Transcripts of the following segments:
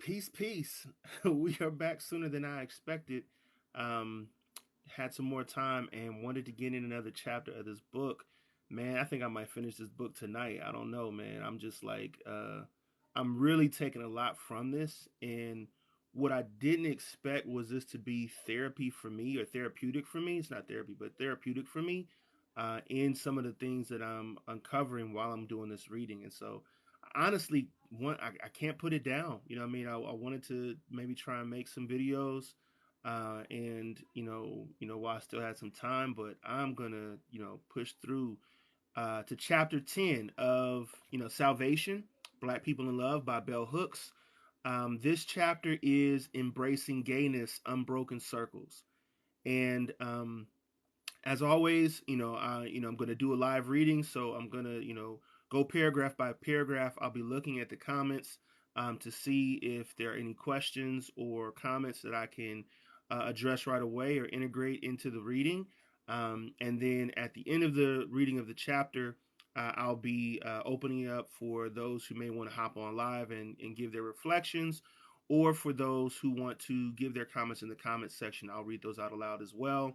Peace, peace. We are back sooner than I expected. Um, had some more time and wanted to get in another chapter of this book. Man, I think I might finish this book tonight. I don't know, man. I'm just like, I'm really taking a lot from this. And what I didn't expect was this to be therapy for me or therapeutic for me. It's not therapy, but therapeutic for me in some of the things that I'm uncovering while I'm doing this reading. And so, honestly, I can't put it down. You know what I mean? I wanted to maybe try and make some videos and while I still had some time, but I'm gonna push through to chapter 10 of Salvation, Black People in Love by Bell Hooks. This chapter is embracing gayness, unbroken circles, and as always, I'm gonna do a live reading, so I'm gonna go paragraph by paragraph. I'll be looking at the comments to see if there are any questions or comments that I can address right away or integrate into the reading. And then at the end of the reading of the chapter, I'll be opening up for those who may want to hop on live and give their reflections, or for those who want to give their comments in the comments section. I'll read those out aloud as well.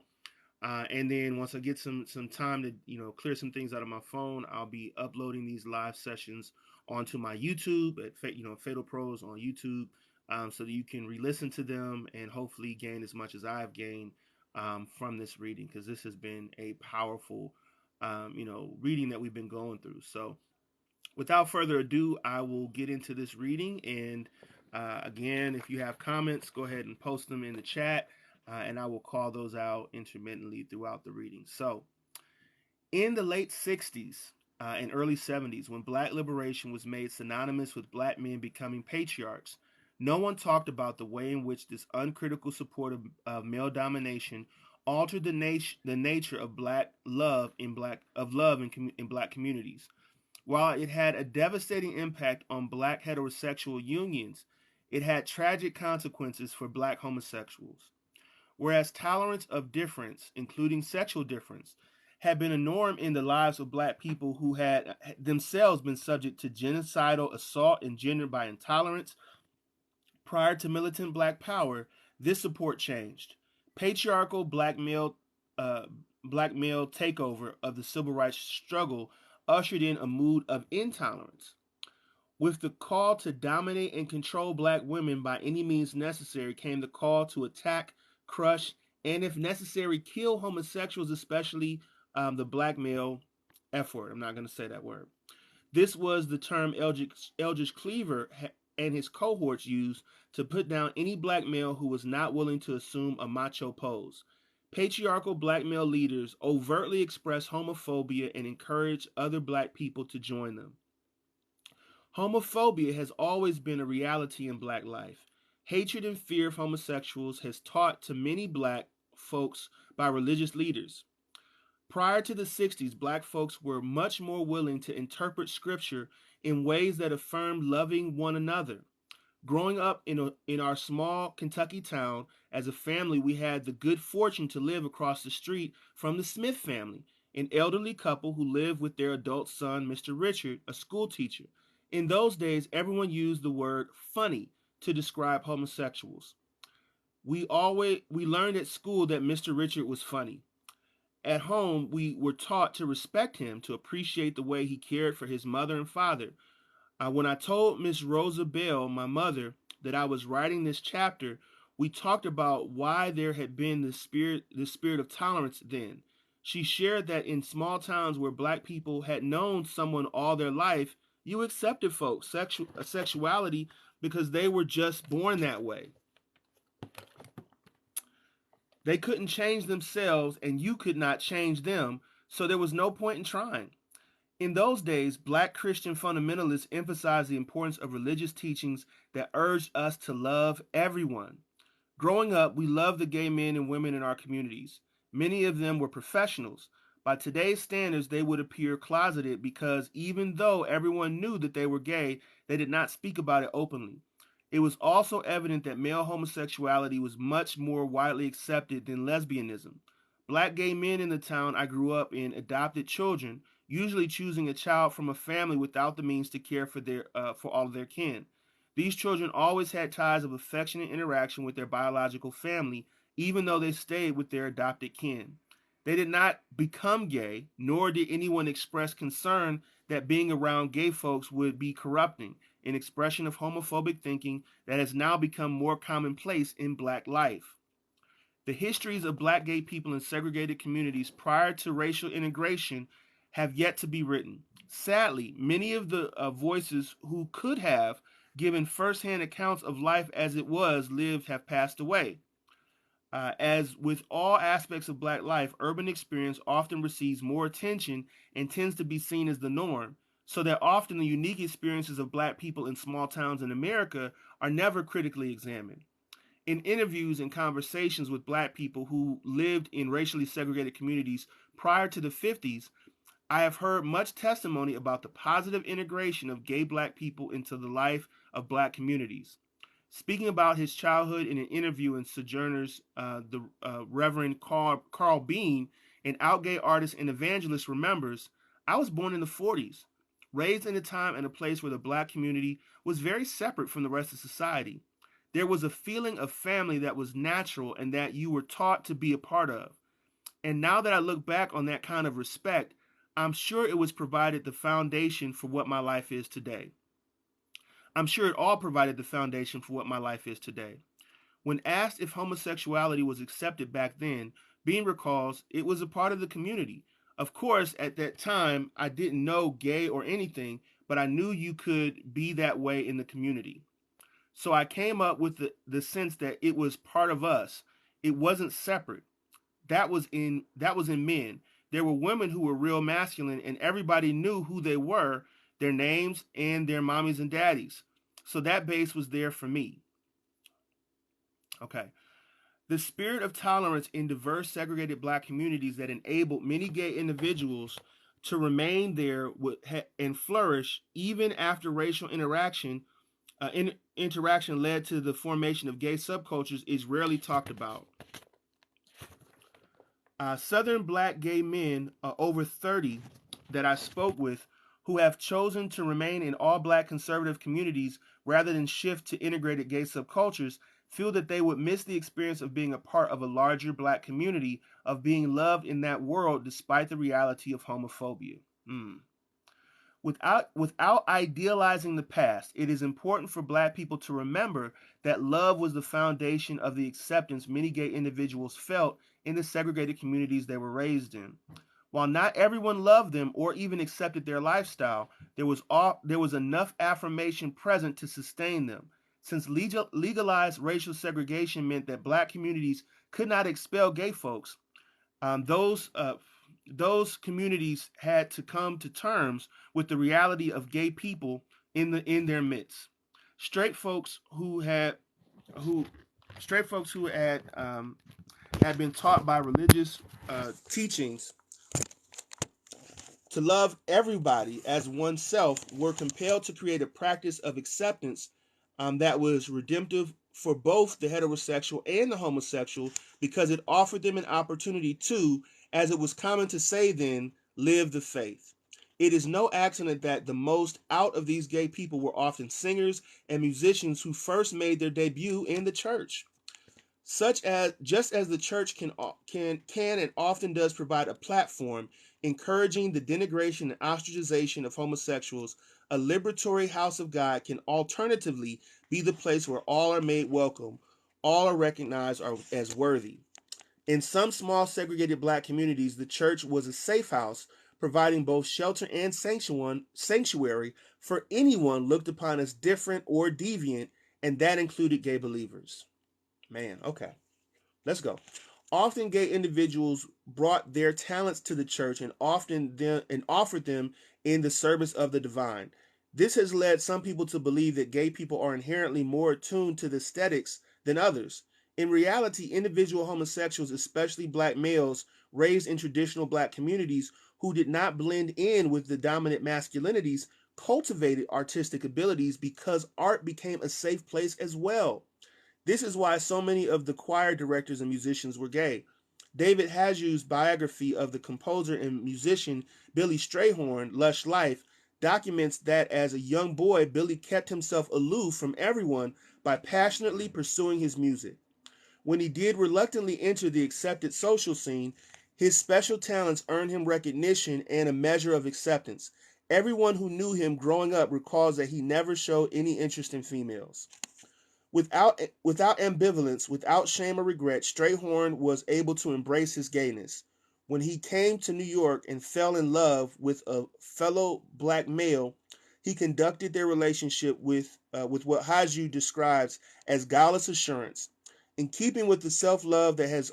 And then once I get some time to clear some things out of my phone, I'll be uploading these live sessions onto my YouTube at Fatal Pros on YouTube, so that you can re-listen to them and hopefully gain as much as I've gained from this reading, because this has been a powerful reading that we've been going through. So without further ado, I will get into this reading. And again, if you have comments, go ahead and post them in the chat, and I will call those out intermittently throughout the reading. So, in the late 60s and early 70s, when black liberation was made synonymous with black men becoming patriarchs, no one talked about the way in which this uncritical support of male domination altered the nature of black love in black communities. While it had a devastating impact on black heterosexual unions, it had tragic consequences for black homosexuals. Whereas tolerance of difference, including sexual difference, had been a norm in the lives of black people who had themselves been subject to genocidal assault engendered by intolerance prior to militant black power, this support changed. Patriarchal uh, black male takeover of the civil rights struggle ushered in a mood of intolerance. With the call to dominate and control black women by any means necessary came the call to attack, crush, and if necessary, kill homosexuals, especially the black male F word. I'm not going to say that word. This was the term Eldridge Cleaver and his cohorts used to put down any black male who was not willing to assume a macho pose. Patriarchal black male leaders overtly expressed homophobia and encouraged other black people to join them. Homophobia has always been a reality in black life. Hatred and fear of homosexuals has taught to many black folks by religious leaders. Prior to the 60s, black folks were much more willing to interpret scripture in ways that affirmed loving one another. Growing up in our small Kentucky town, as a family, we had the good fortune to live across the street from the Smith family, an elderly couple who lived with their adult son, Mr. Richard, a school teacher. In those days, everyone used the word funny to describe homosexuals. We learned at school that Mr. Richard was funny. At home, we were taught to respect him, to appreciate the way he cared for his mother and father. When I told Miss Rosa Bell, my mother, that I was writing this chapter, we talked about why there had been the spirit of tolerance then. She shared that in small towns where black people had known someone all their life, you accepted folks' sexuality because they were just born that way. They couldn't change themselves, and you could not change them, so there was no point in trying. In those days, black Christian fundamentalists emphasized the importance of religious teachings that urged us to love everyone. Growing up, we loved the gay men and women in our communities. Many of them were professionals. By today's standards, they would appear closeted because even though everyone knew that they were gay, they did not speak about it openly. It was also evident that male homosexuality was much more widely accepted than lesbianism. Black gay men in the town I grew up in adopted children, usually choosing a child from a family without the means to care for all of their kin. These children always had ties of affectionate interaction with their biological family, even though they stayed with their adopted kin. They did not become gay, nor did anyone express concern that being around gay folks would be corrupting, an expression of homophobic thinking that has now become more commonplace in black life. The histories of black gay people in segregated communities prior to racial integration have yet to be written. Sadly, many of the voices who could have given firsthand accounts of life as it was lived have passed away. As with all aspects of black life, urban experience often receives more attention and tends to be seen as the norm, so that often the unique experiences of black people in small towns in America are never critically examined. In interviews and conversations with black people who lived in racially segregated communities prior to the 50s, I have heard much testimony about the positive integration of gay black people into the life of black communities. Speaking about his childhood in an interview in Sojourners, the Reverend Carl Bean, an out gay artist and evangelist, remembers, I was born in the 40s, raised in a time and a place where the black community was very separate from the rest of society. There was a feeling of family that was natural and that you were taught to be a part of. And now that I look back on that kind of respect, I'm sure it was provided the foundation for what my life is today. I'm sure it all provided the foundation for what my life is today. When asked if homosexuality was accepted back then, Bean recalls it was a part of the community. Of course, at that time, I didn't know gay or anything, but I knew you could be that way in the community. So I came up with the sense that it was part of us. It wasn't separate. That was in men. There were women who were real masculine, and everybody knew who they were, their names, and their mommies and daddies. So that base was there for me. Okay. The spirit of tolerance in diverse, segregated black communities that enabled many gay individuals to remain there and flourish even after racial interaction led to the formation of gay subcultures is rarely talked about. Southern black gay men, over 30 that I spoke with, who have chosen to remain in all black conservative communities rather than shift to integrated gay subcultures, feel that they would miss the experience of being a part of a larger black community, of being loved in that world despite the reality of homophobia. Mm. Without idealizing the past, it is important for black people to remember that love was the foundation of the acceptance many gay individuals felt in the segregated communities they were raised in. While not everyone loved them or even accepted their lifestyle, there was enough affirmation present to sustain them. Since legalized racial segregation meant that black communities could not expel gay folks, um, those uh, those communities had to come to terms with the reality of gay people in their midst. Straight folks who straight folks who had been taught by religious teachings to love everybody as oneself were compelled to create a practice of acceptance that was redemptive for both the heterosexual and the homosexual because it offered them an opportunity to, as it was common to say then, live the faith. It is no accident that the most out of these gay people were often singers and musicians who first made their debut in the church. Such as just as the church can and often does provide a platform encouraging the denigration and ostracization of homosexuals, a liberatory house of God can alternatively be the place where all are made welcome, all are recognized as worthy. In some small segregated black communities, the church was a safe house, providing both shelter and sanctuary for anyone looked upon as different or deviant, and that included gay believers. Man, okay. Let's go. Often gay individuals brought their talents to the church and offered them in the service of the divine. This has led some people to believe that gay people are inherently more attuned to the aesthetics than others. In reality, individual homosexuals, especially black males raised in traditional black communities who did not blend in with the dominant masculinities, cultivated artistic abilities because art became a safe place as well. This is why so many of the choir directors and musicians were gay. David Haju's biography of the composer and musician Billy Strayhorn, Lush Life, documents that as a young boy, Billy kept himself aloof from everyone by passionately pursuing his music. When he did reluctantly enter the accepted social scene, his special talents earned him recognition and a measure of acceptance. Everyone who knew him growing up recalls that he never showed any interest in females. Without ambivalence, without shame or regret, Strayhorn was able to embrace his gayness. When he came to New York and fell in love with a fellow black male, he conducted their relationship with what Haju describes as guileless assurance. In keeping with the self-love that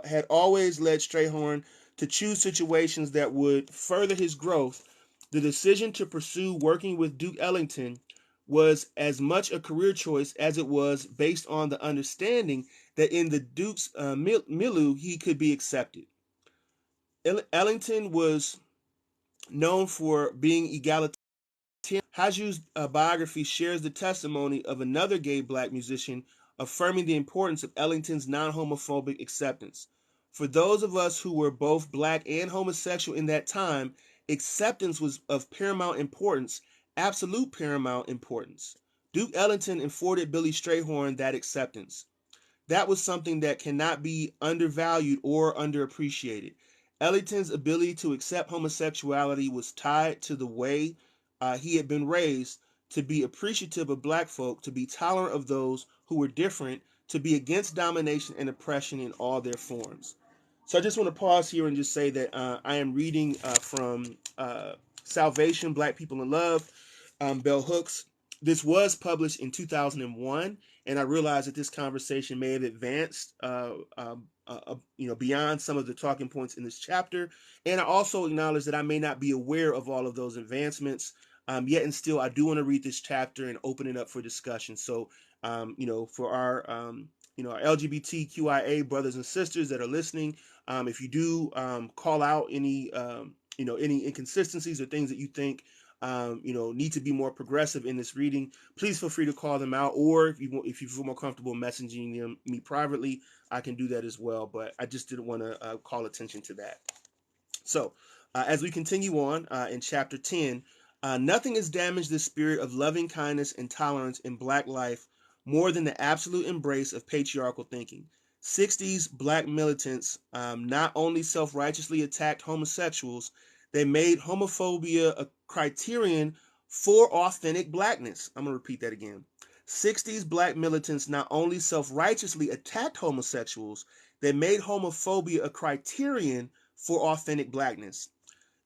had always led Strayhorn to choose situations that would further his growth, the decision to pursue working with Duke Ellington was as much a career choice as it was based on the understanding that in the Duke's milieu he could be accepted. Ellington was known for being egalitarian. Haju's biography shares the testimony of another gay black musician affirming the importance of Ellington's non-homophobic acceptance. For those of us who were both black and homosexual in that time, acceptance was of paramount importance, absolute paramount importance. Duke Ellington afforded Billy Strayhorn that acceptance. That was something that cannot be undervalued or underappreciated. Ellington's ability to accept homosexuality was tied to the way he had been raised, to be appreciative of black folk, to be tolerant of those who were different, to be against domination and oppression in all their forms. So I just want to pause here and just say that I am reading from Salvation, Black People in Love, Bell Hooks. This was published in 2001, and I realize that this conversation may have advanced, beyond some of the talking points in this chapter. And I also acknowledge that I may not be aware of all of those advancements. Yet and still, I do want to read this chapter and open it up for discussion. So, for our LGBTQIA brothers and sisters that are listening, if you do call out any inconsistencies or things that you think need to be more progressive in this reading, please feel free to call them out. Or if you feel more comfortable messaging me privately, I can do that as well. But I just didn't want to call attention to that. So, as we continue on in chapter 10, nothing has damaged the spirit of loving kindness and tolerance in black life more than the absolute embrace of patriarchal thinking. 60s black militants not only self-righteously attacked homosexuals, they made homophobia a criterion for authentic blackness. I'm going to repeat that again. 60s black militants not only self-righteously attacked homosexuals, they made homophobia a criterion for authentic blackness.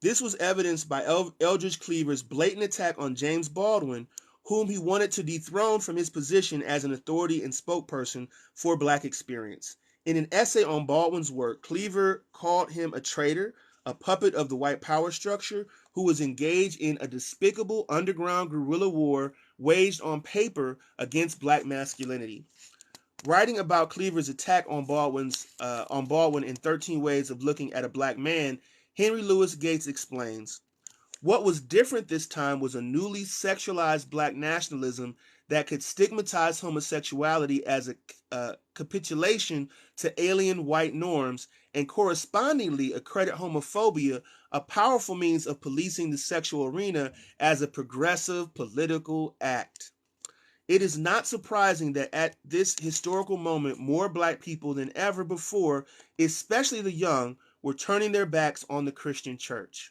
This was evidenced by Eldridge Cleaver's blatant attack on James Baldwin, whom he wanted to dethrone from his position as an authority and spokesperson for black experience. In an essay on Baldwin's work, Cleaver called him a traitor, a puppet of the white power structure, who was engaged in a despicable underground guerrilla war waged on paper against black masculinity. Writing about Cleaver's attack on Baldwin in 13 Ways of Looking at a Black Man, Henry Louis Gates explains, what was different this time was a newly sexualized black nationalism that could stigmatize homosexuality as a capitulation to alien white norms and correspondingly accredit homophobia, a powerful means of policing the sexual arena, as a progressive political act. It is not surprising that at this historical moment, more black people than ever before, especially the young, were turning their backs on the Christian church.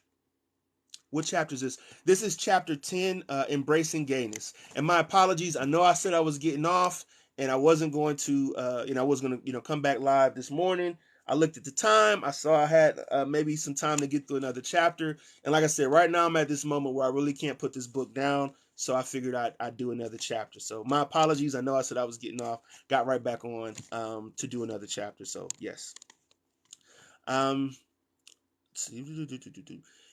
What chapter is this? This is chapter 10, Embracing Gayness. And my apologies. I know I said I was getting off and I wasn't going to, I was going to, come back live this morning. I looked at the time. I saw I had maybe some time to get through another chapter. And like I said, right now I'm at this moment where I really can't put this book down. So I figured I'd do another chapter. So my apologies. I know I said I was getting off. Got right back on to do another chapter. So yes.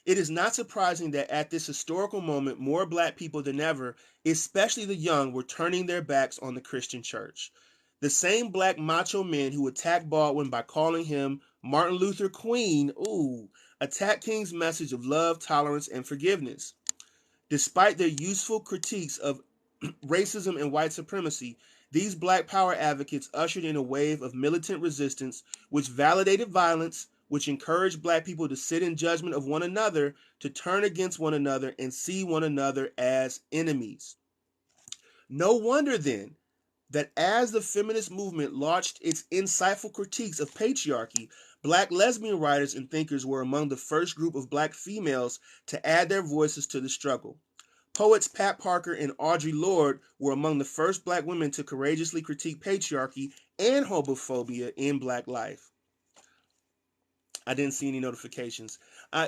It is not surprising that at this historical moment, more black people than ever, especially the young, were turning their backs on the Christian church. The same black macho men who attacked Baldwin by calling him Martin Luther Queen, attacked King's message of love, tolerance, and forgiveness. Despite their useful critiques of racism and white supremacy, these black power advocates ushered in a wave of militant resistance which validated violence, which encouraged black people to sit in judgment of one another, to turn against one another, and see one another as enemies. No wonder then that as the feminist movement launched its insightful critiques of patriarchy, black lesbian writers and thinkers were among the first group of black females to add their voices to the struggle. Poets Pat Parker and Audre Lorde were among the first black women to courageously critique patriarchy and homophobia in black life. I didn't see any notifications.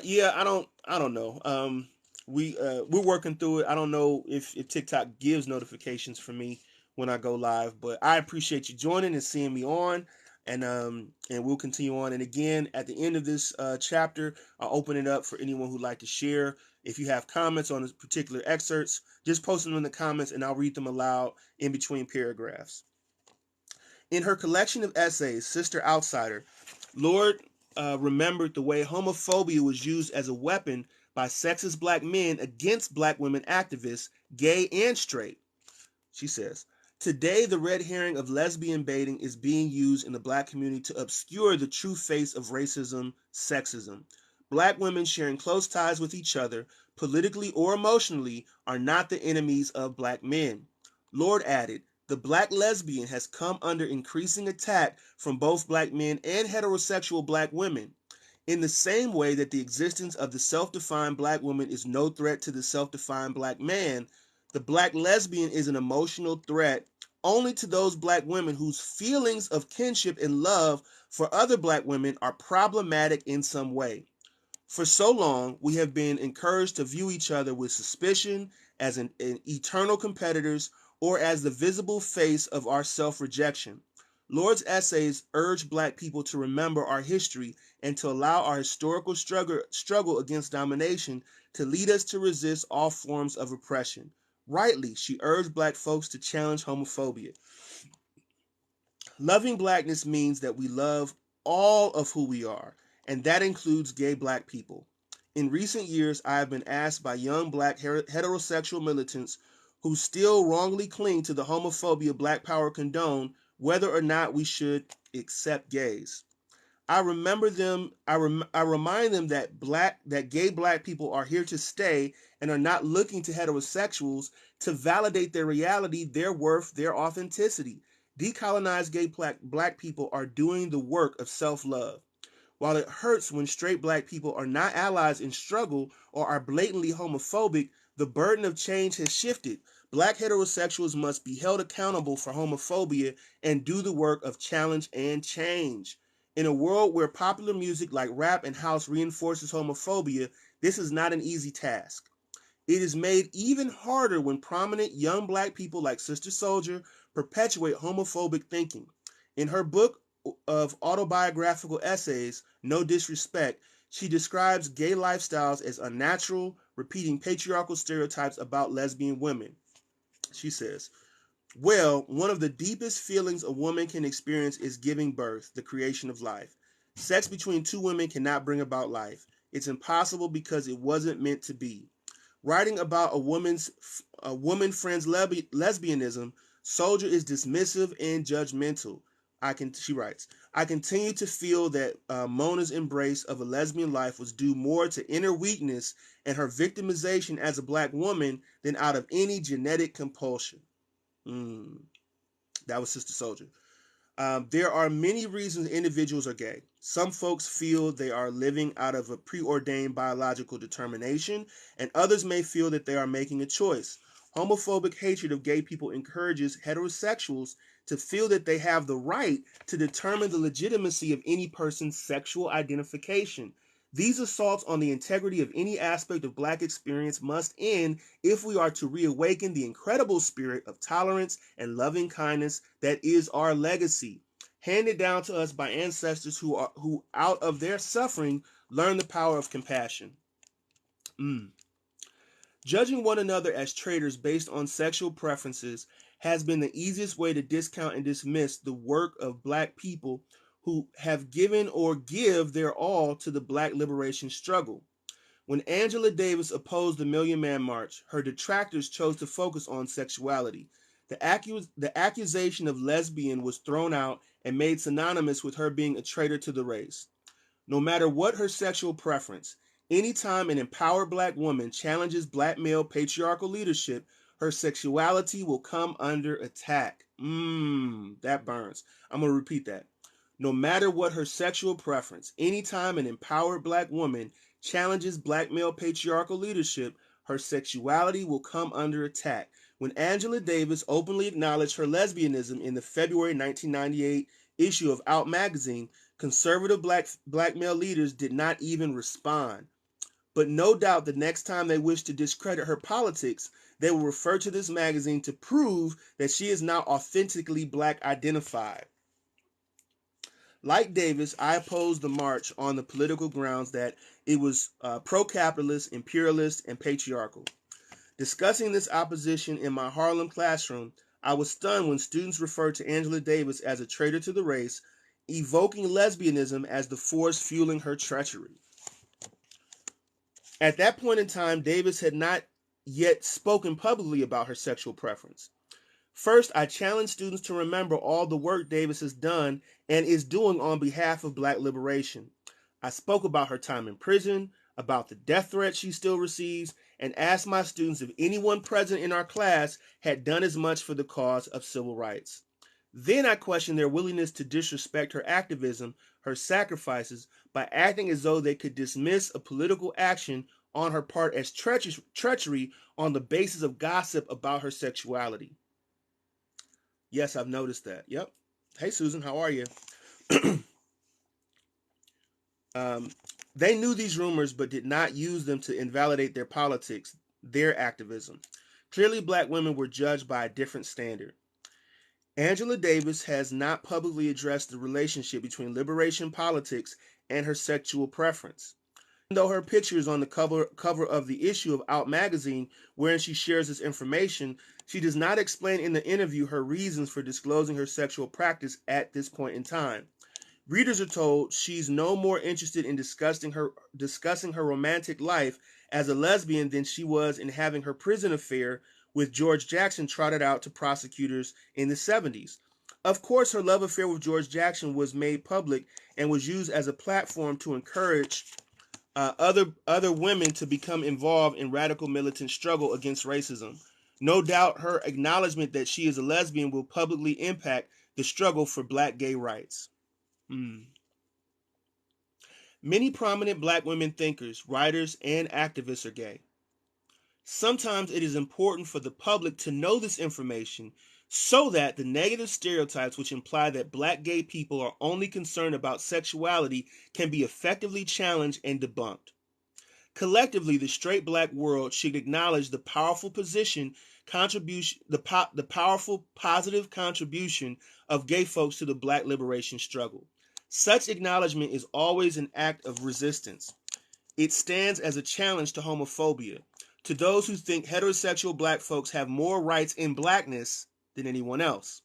Yeah, I don't know. We're working through it. I don't know if TikTok gives notifications for me when I go live, but I appreciate you joining and seeing me on, and we'll continue on. And again, at the end of this chapter, I'll open it up for anyone who'd like to share. If you have comments on this particular excerpts, just post them in the comments, and I'll read them aloud in between paragraphs. In her collection of essays, Sister Outsider, Lorde remembered the way homophobia was used as a weapon by sexist black men against black women activists, gay and straight. She says, today the red herring of lesbian baiting is being used in the black community to obscure the true face of racism, sexism. Black women sharing close ties with each other, politically or emotionally, are not the enemies of black men. Lorde added, the black lesbian has come under increasing attack from both black men and heterosexual black women. In the same way that the existence of the self-defined black woman is no threat to the self-defined black man, the black lesbian is an emotional threat only to those black women whose feelings of kinship and love for other black women are problematic in some way. For so long, we have been encouraged to view each other with suspicion, as an eternal competitors, or as the visible face of our self-rejection. Lorde's essays urge black people to remember our history and to allow our historical struggle against domination to lead us to resist all forms of oppression. Rightly, she urged black folks to challenge homophobia. Loving blackness means that we love all of who we are, and that includes gay black people. In recent years, I have been asked by young black heterosexual militants who still wrongly cling to the homophobia Black Power condone whether or not we should accept gays. I remind them that gay black people are here to stay and are not looking to heterosexuals to validate their reality, their worth, their authenticity. Decolonized gay black people are doing the work of self-love. While it hurts when straight black people are not allies in struggle or are blatantly homophobic, the burden of change has shifted. Black heterosexuals must be held accountable for homophobia and do the work of challenge and change. In a world where popular music like rap and house reinforces homophobia, this is not an easy task. It is made even harder when prominent young black people like Sister Soldier perpetuate homophobic thinking. In her book of autobiographical essays, No Disrespect, she describes gay lifestyles as unnatural, repeating patriarchal stereotypes about lesbian women. She says, well, one of the deepest feelings a woman can experience is giving birth, the creation of life. Sex between two women cannot bring about life. It's impossible because it wasn't meant to be. Writing about a woman friend's lesbianism, Soldier is dismissive and judgmental. She writes, I continue to feel that Mona's embrace of a lesbian life was due more to inner weakness and her victimization as a black woman than out of any genetic compulsion. That was Sister Soldier. There are many reasons individuals are gay. Some folks feel they are living out of a preordained biological determination, and others may feel that they are making a choice. Homophobic hatred of gay people encourages heterosexuals to feel that they have the right to determine the legitimacy of any person's sexual identification. These assaults on the integrity of any aspect of black experience must end if we are to reawaken the incredible spirit of tolerance and loving kindness that is our legacy, handed down to us by ancestors who out of their suffering learned the power of compassion. Judging one another as traitors based on sexual preferences has been the easiest way to discount and dismiss the work of black people who have given or give their all to the black liberation struggle. When Angela Davis opposed the Million Man March, her detractors chose to focus on sexuality. The accusation of lesbian was thrown out and made synonymous with her being a traitor to the race. No matter what her sexual preference, anytime an empowered black woman challenges black male patriarchal leadership, her sexuality will come under attack. That burns. I'm going to repeat that. No matter what her sexual preference, anytime an empowered black woman challenges black male patriarchal leadership, her sexuality will come under attack. When Angela Davis openly acknowledged her lesbianism in the February 1998 issue of Out magazine, conservative black male leaders did not even respond. But no doubt the next time they wish to discredit her politics, they will refer to this magazine to prove that she is now authentically black identified. Like Davis, I opposed the march on the political grounds that it was pro-capitalist, imperialist, and patriarchal. Discussing this opposition in my Harlem classroom, I was stunned when students referred to Angela Davis as a traitor to the race, evoking lesbianism as the force fueling her treachery. At that point in time, Davis had not yet spoken publicly about her sexual preference. First, I challenge students to remember all the work Davis has done and is doing on behalf of black liberation. I spoke about her time in prison, about the death threats she still receives, and asked my students if anyone present in our class had done as much for the cause of civil rights. Then I questioned their willingness to disrespect her activism, her sacrifices, by acting as though they could dismiss a political action on her part as treachery on the basis of gossip about her sexuality. Yes, I've noticed that. Yep. Hey, Susan, how are you? um, they knew these rumors but did not use them to invalidate their politics, their activism. Clearly, black women were judged by a different standard. Angela Davis has not publicly addressed the relationship between liberation politics and her sexual preference. Though her picture is on the cover of the issue of Out magazine, wherein she shares this information, she does not explain in the interview her reasons for disclosing her sexual practice at this point in time. Readers are told she's no more interested in discussing her romantic life as a lesbian than she was in having her prison affair with George Jackson trotted out to prosecutors in the 70s. Of course, her love affair with George Jackson was made public and was used as a platform to encourage other women to become involved in radical militant struggle against racism. No doubt her acknowledgement that she is a lesbian will publicly impact the struggle for black gay rights. Many prominent black women thinkers, writers, and activists are gay. Sometimes it is important for the public to know this information so that the negative stereotypes which imply that black gay people are only concerned about sexuality can be effectively challenged and debunked. Collectively, the straight black world should acknowledge the powerful the powerful positive contribution of gay folks to the black liberation struggle. Such acknowledgement is always an act of resistance. It stands as a challenge to homophobia, to those who think heterosexual black folks have more rights in blackness than anyone else.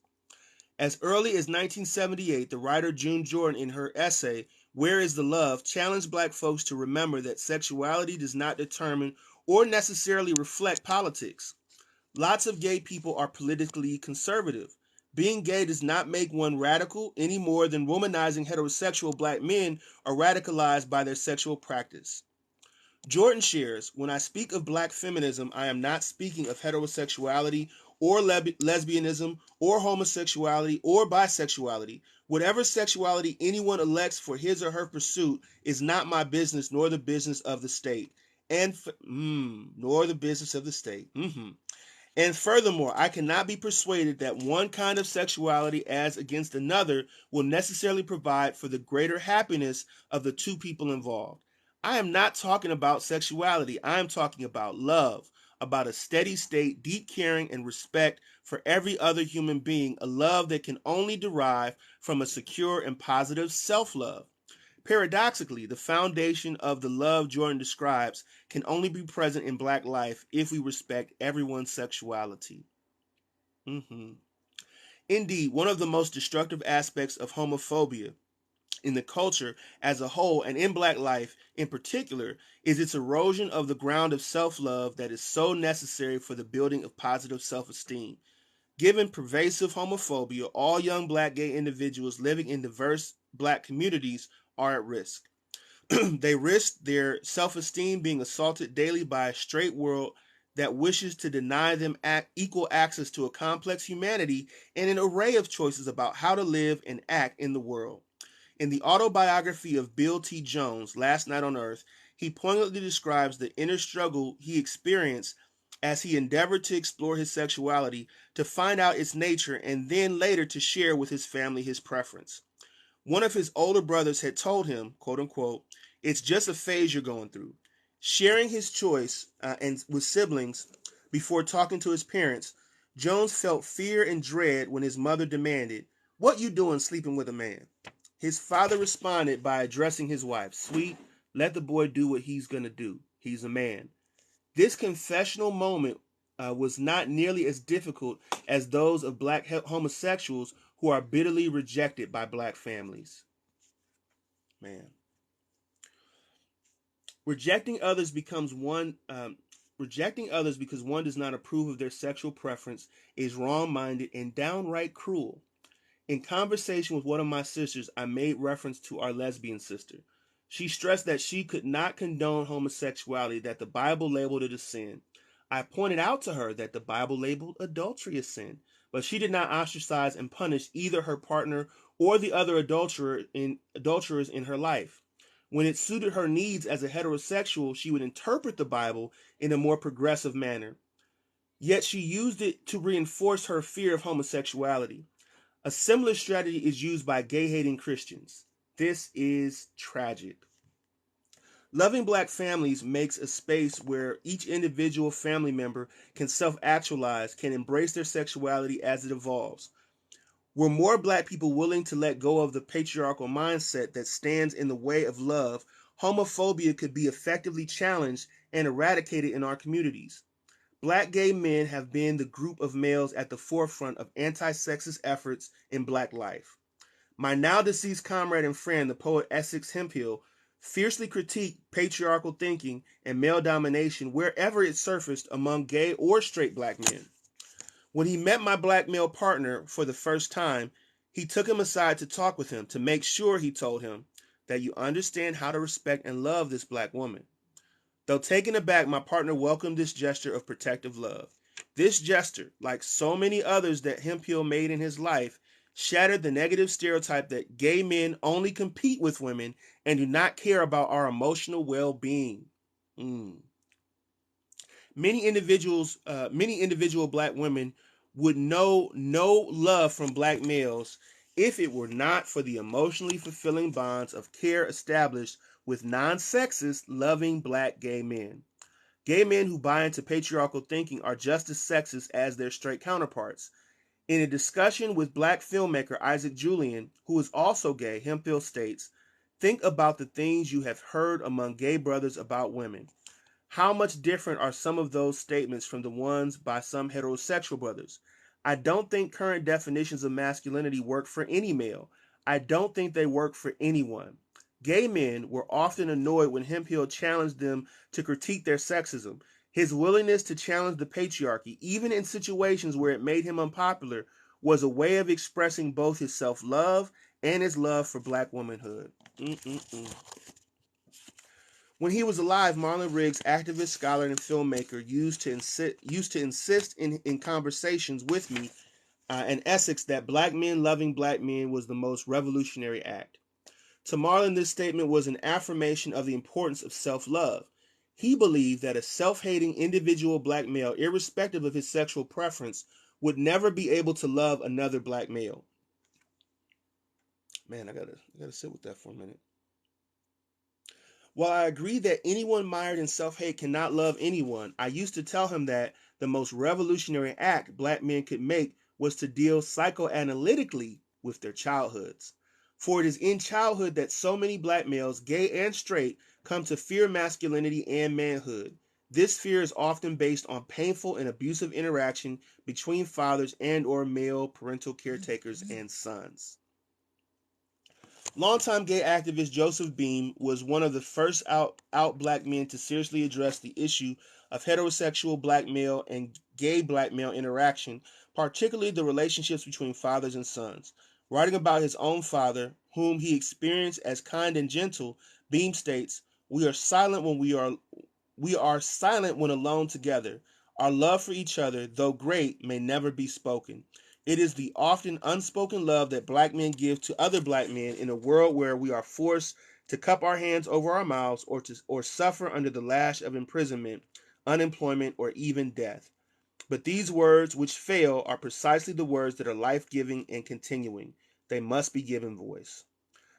As early as 1978, the writer June Jordan, in her essay, Where is the Love?, challenged black folks to remember that sexuality does not determine or necessarily reflect politics. Lots of gay people are politically conservative. Being gay does not make one radical any more than womanizing heterosexual black men are radicalized by their sexual practice. Jordan shares, when I speak of black feminism, I am not speaking of heterosexuality or lesbianism or homosexuality or bisexuality. Whatever sexuality anyone elects for his or her pursuit is not my business nor the business of the state. Nor the business of the state. And furthermore, I cannot be persuaded that one kind of sexuality as against another will necessarily provide for the greater happiness of the two people involved. I am not talking about sexuality. I am talking about love, about a steady state, deep caring, and respect for every other human being, a love that can only derive from a secure and positive self-love. Paradoxically, the foundation of the love Jordan describes can only be present in black life if we respect everyone's sexuality. Indeed, one of the most destructive aspects of homophobia in the culture as a whole and in black life in particular is its erosion of the ground of self-love that is so necessary for the building of positive self-esteem. Given pervasive homophobia, all young black gay individuals living in diverse black communities are at risk. They risk their self-esteem being assaulted daily by a straight world that wishes to deny them equal access to a complex humanity and an array of choices about how to live and act in the world. In the autobiography of Bill T. Jones, Last Night on Earth, he poignantly describes the inner struggle he experienced as he endeavored to explore his sexuality, to find out its nature, and then later to share with his family his preference. One of his older brothers had told him, quote unquote, "It's just a phase you're going through." Sharing his choice and with siblings before talking to his parents, Jones felt fear and dread when his mother demanded, "What you doing sleeping with a man?" His father responded by addressing his wife, "Sweet, let the boy do what he's going to do. He's a man." This confessional moment was not nearly as difficult as those of black homosexuals who are bitterly rejected by black families. Man, rejecting others becomes one. Rejecting others because one does not approve of their sexual preference is wrong-minded and downright cruel. In conversation with one of my sisters, I made reference to our lesbian sister. She stressed that she could not condone homosexuality, that the Bible labeled it a sin. I pointed out to her that the Bible labeled adultery a sin, but she did not ostracize and punish either her partner or the other adulterers in her life. When it suited her needs as a heterosexual, she would interpret the Bible in a more progressive manner. Yet she used it to reinforce her fear of homosexuality. A similar strategy is used by gay-hating Christians. This is tragic. Loving black families makes a space where each individual family member can self-actualize, can embrace their sexuality as it evolves. Were more black people willing to let go of the patriarchal mindset that stands in the way of love, homophobia could be effectively challenged and eradicated in our communities. Black gay men have been the group of males at the forefront of anti-sexist efforts in black life. My now deceased comrade and friend, the poet Essex Hemphill, fiercely critiqued patriarchal thinking and male domination wherever it surfaced among gay or straight black men. When he met my black male partner for the first time, he took him aside to talk with him to make sure, he told him, that you understand how to respect and love this black woman. Though taken aback, my partner welcomed this gesture of protective love. This gesture, like so many others that Hemphill made in his life, shattered the negative stereotype that gay men only compete with women and do not care about our emotional well-being. Mm. Many individual black women would know no love from black males if it were not for the emotionally fulfilling bonds of care established with non-sexist, loving black gay men. Gay men who buy into patriarchal thinking are just as sexist as their straight counterparts. In a discussion with black filmmaker Isaac Julian, who is also gay, Hemphill states, "Think about the things you have heard among gay brothers about women. How much different are some of those statements from the ones by some heterosexual brothers? I don't think current definitions of masculinity work for any male. I don't think they work for anyone." Gay men were often annoyed when Hemphill challenged them to critique their sexism. His willingness to challenge the patriarchy, even in situations where it made him unpopular, was a way of expressing both his self-love and his love for black womanhood. Mm-mm-mm. When he was alive, Marlon Riggs, activist, scholar, and filmmaker, used to insist in conversations with me and Essex that black men loving black men was the most revolutionary act. To Marlon, this statement was an affirmation of the importance of self-love. He believed that a self-hating individual black male, irrespective of his sexual preference, would never be able to love another black male. Man, I gotta sit with that for a minute. While I agree that anyone mired in self-hate cannot love anyone, I used to tell him that the most revolutionary act black men could make was to deal psychoanalytically with their childhoods. For it is in childhood that so many black males, gay and straight, come to fear masculinity and manhood. This fear is often based on painful and abusive interaction between fathers and or male parental caretakers and sons. Longtime gay activist Joseph Beam was one of the first out black men to seriously address the issue of heterosexual black male and gay black male interaction, particularly the relationships between fathers and sons. Writing about his own father, whom he experienced as kind and gentle, Beam states, we are silent when alone together. Our love for each other, though great, may never be spoken. It is the often unspoken love that black men give to other black men in a world where we are forced to cup our hands over our mouths or suffer under the lash of imprisonment, unemployment, or even death. But these words which fail are precisely the words that are life-giving and continuing. They must be given voice.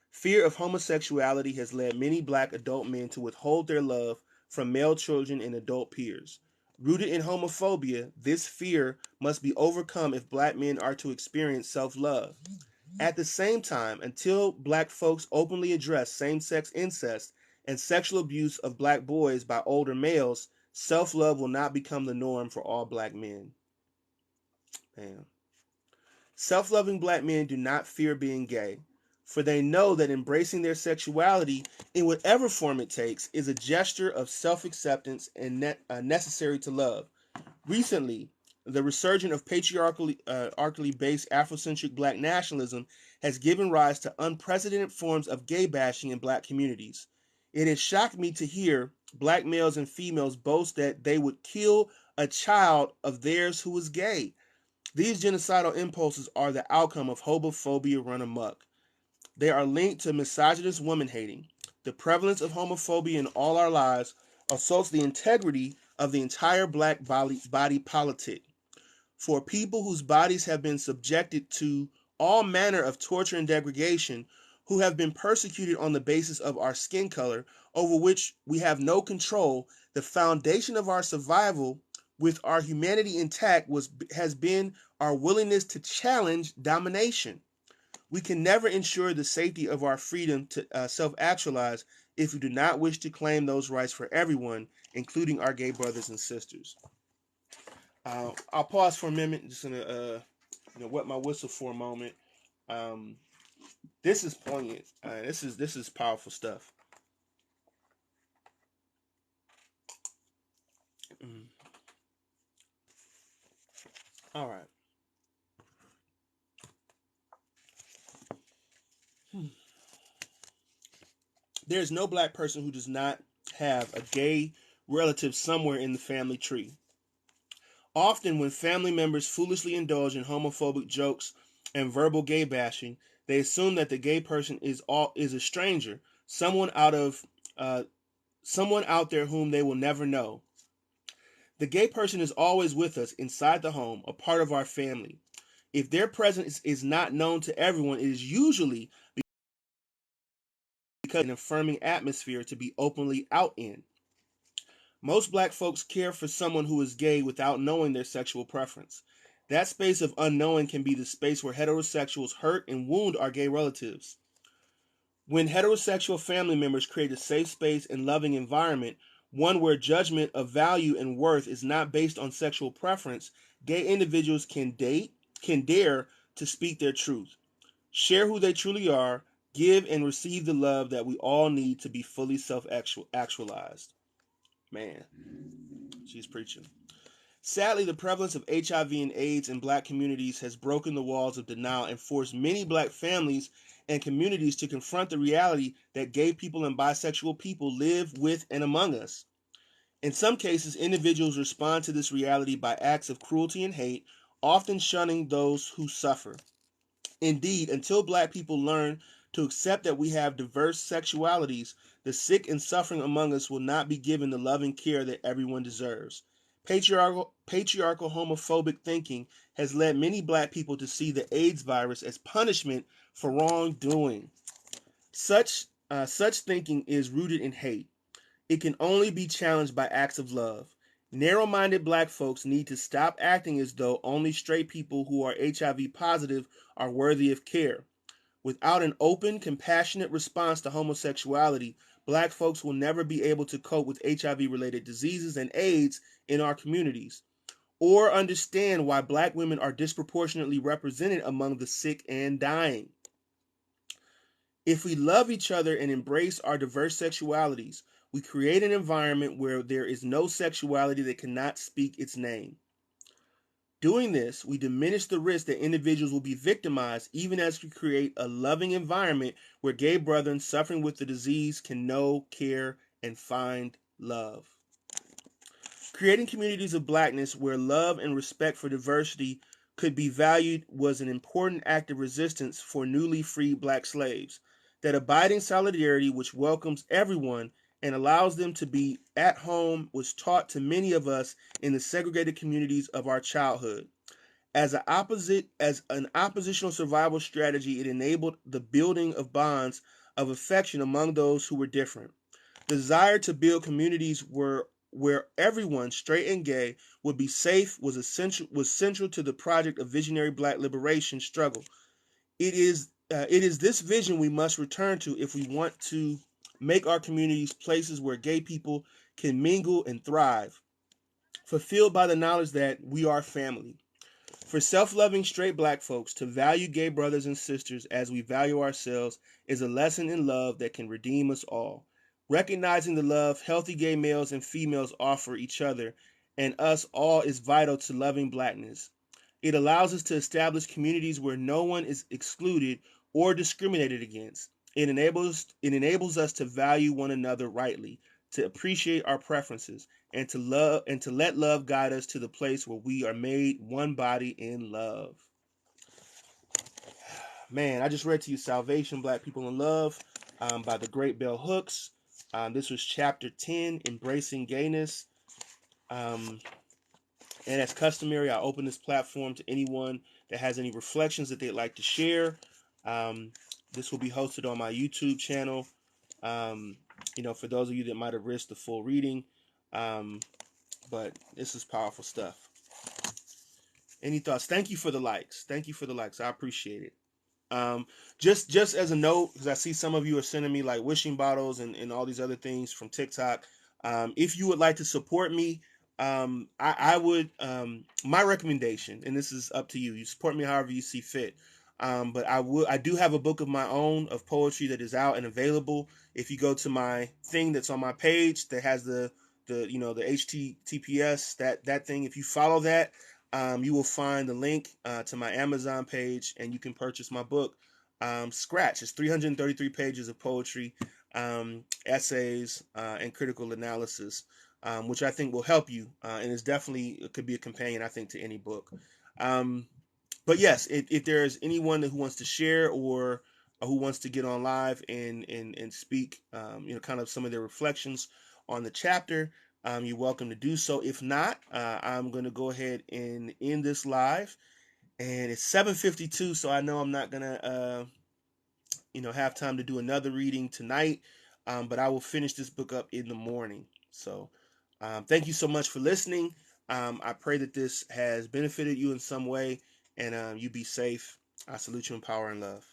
Fear of homosexuality has led many black adult men to withhold their love from male children and adult peers. Rooted in homophobia, this fear must be overcome if black men are to experience self-love. At the same time, until black folks openly address same-sex incest and sexual abuse of black boys by older males, self-love will not become the norm for all black men. Man. Self-loving black men do not fear being gay, for they know that embracing their sexuality in whatever form it takes is a gesture of self-acceptance and necessary to love. Recently, the resurgence of patriarchally based Afrocentric black nationalism has given rise to unprecedented forms of gay bashing in black communities. It has shocked me to hear black males and females boast that they would kill a child of theirs who is gay. These genocidal impulses are the outcome of homophobia run amok. They are linked to misogynist woman hating. The prevalence of homophobia in all our lives assaults the integrity of the entire black body politic. For people whose bodies have been subjected to all manner of torture and degradation, who have been persecuted on the basis of our skin color, over which we have no control, the foundation of our survival with our humanity intact has been our willingness to challenge domination. We can never ensure the safety of our freedom to self-actualize if we do not wish to claim those rights for everyone, including our gay brothers and sisters. I'll pause for a minute, just gonna wet my whistle for a moment. Um, this is poignant. This is powerful stuff. Mm. All right. There's no black person who does not have a gay relative somewhere in the family tree. Often, when family members foolishly indulge in homophobic jokes and verbal gay bashing, they assume that the gay person is a stranger, uh, someone out there whom they will never know. The gay person is always with us inside the home, a part of our family. If their presence is not known to everyone, it is usually because of an affirming atmosphere to be openly out in. Most black folks care for someone who is gay without knowing their sexual preference. That space of unknowing can be the space where heterosexuals hurt and wound our gay relatives. When heterosexual family members create a safe space and loving environment, one where judgment of value and worth is not based on sexual preference, gay individuals can dare to speak their truth, share who they truly are, give and receive the love that we all need to be fully self-actualized. Man, she's preaching. Sadly, the prevalence of HIV and AIDS in black communities has broken the walls of denial and forced many black families and communities to confront the reality that gay people and bisexual people live with and among us. In some cases, individuals respond to this reality by acts of cruelty and hate, often shunning those who suffer. Indeed, until black people learn to accept that we have diverse sexualities, the sick and suffering among us will not be given the loving care that everyone deserves. Patriarchal homophobic thinking has led many black people to see the AIDS virus as punishment for wrongdoing. Such thinking is rooted in hate. It can only be challenged by acts of love. Narrow-minded black folks need to stop acting as though only straight people who are HIV positive are worthy of care. Without an open, compassionate response to homosexuality, black folks will never be able to cope with HIV-related diseases and AIDS in our communities, or understand why black women are disproportionately represented among the sick and dying. If we love each other and embrace our diverse sexualities, we create an environment where there is no sexuality that cannot speak its name. Doing this, we diminish the risk that individuals will be victimized, even as we create a loving environment where gay brethren suffering with the disease can know, care, and find love. Creating communities of blackness where love and respect for diversity could be valued was an important act of resistance for newly freed black slaves. That abiding solidarity, which welcomes everyone and allows them to be at home, was taught to many of us in the segregated communities of our childhood. As an oppositional survival strategy, it enabled the building of bonds of affection among those who were different. The desire to build communities where everyone, straight and gay, would be safe was central to the project of visionary black liberation struggle. It is this vision we must return to if we want to make our communities places where gay people can mingle and thrive, fulfilled by the knowledge that we are family. For self loving straight black folks, to value gay brothers and sisters as we value ourselves is a lesson in love that can redeem us all. Recognizing the love healthy gay males and females offer each other and us all is vital to loving blackness. It allows us to establish communities where no one is excluded or discriminated against. It enables us to value one another rightly, to appreciate our preferences, and to let love guide us to the place where we are made one body in love. Man, I just read to you Salvation, Black People in Love by the great Bell Hooks. This was chapter 10, Embracing Gayness. Um, and as customary, I open this platform to anyone that has any reflections that they'd like to share. This will be hosted on my YouTube channel. Um, for those of you that might have risked the full reading, um, but this is powerful stuff. Any thoughts? Thank you for the likes. Thank you for the likes. I appreciate it. Just as a note, because I see some of you are sending me like wishing bottles and all these other things from TikTok. If you would like to support me, I would my recommendation, and this is up to you. You support me however you see fit. But I do have a book of my own of poetry that is out and available. If you go to my thing that's on my page that has the HTTPS that thing, if you follow that, you will find the link to my Amazon page, and you can purchase my book, Scratch. It's 333 pages of poetry, essays, and critical analysis, which I think will help you, and is definitely it could be a companion, I think, to any book. Um, but yes, if there's anyone who wants to share or who wants to get on live and speak, kind of some of their reflections on the chapter, you're welcome to do so. If not, I'm going to go ahead and end this live. And it's 7:52, so I know I'm not gonna, have time to do another reading tonight. But I will finish this book up in the morning. So, thank you so much for listening. I pray that this has benefited you in some way, and you be safe. I salute you in power and love.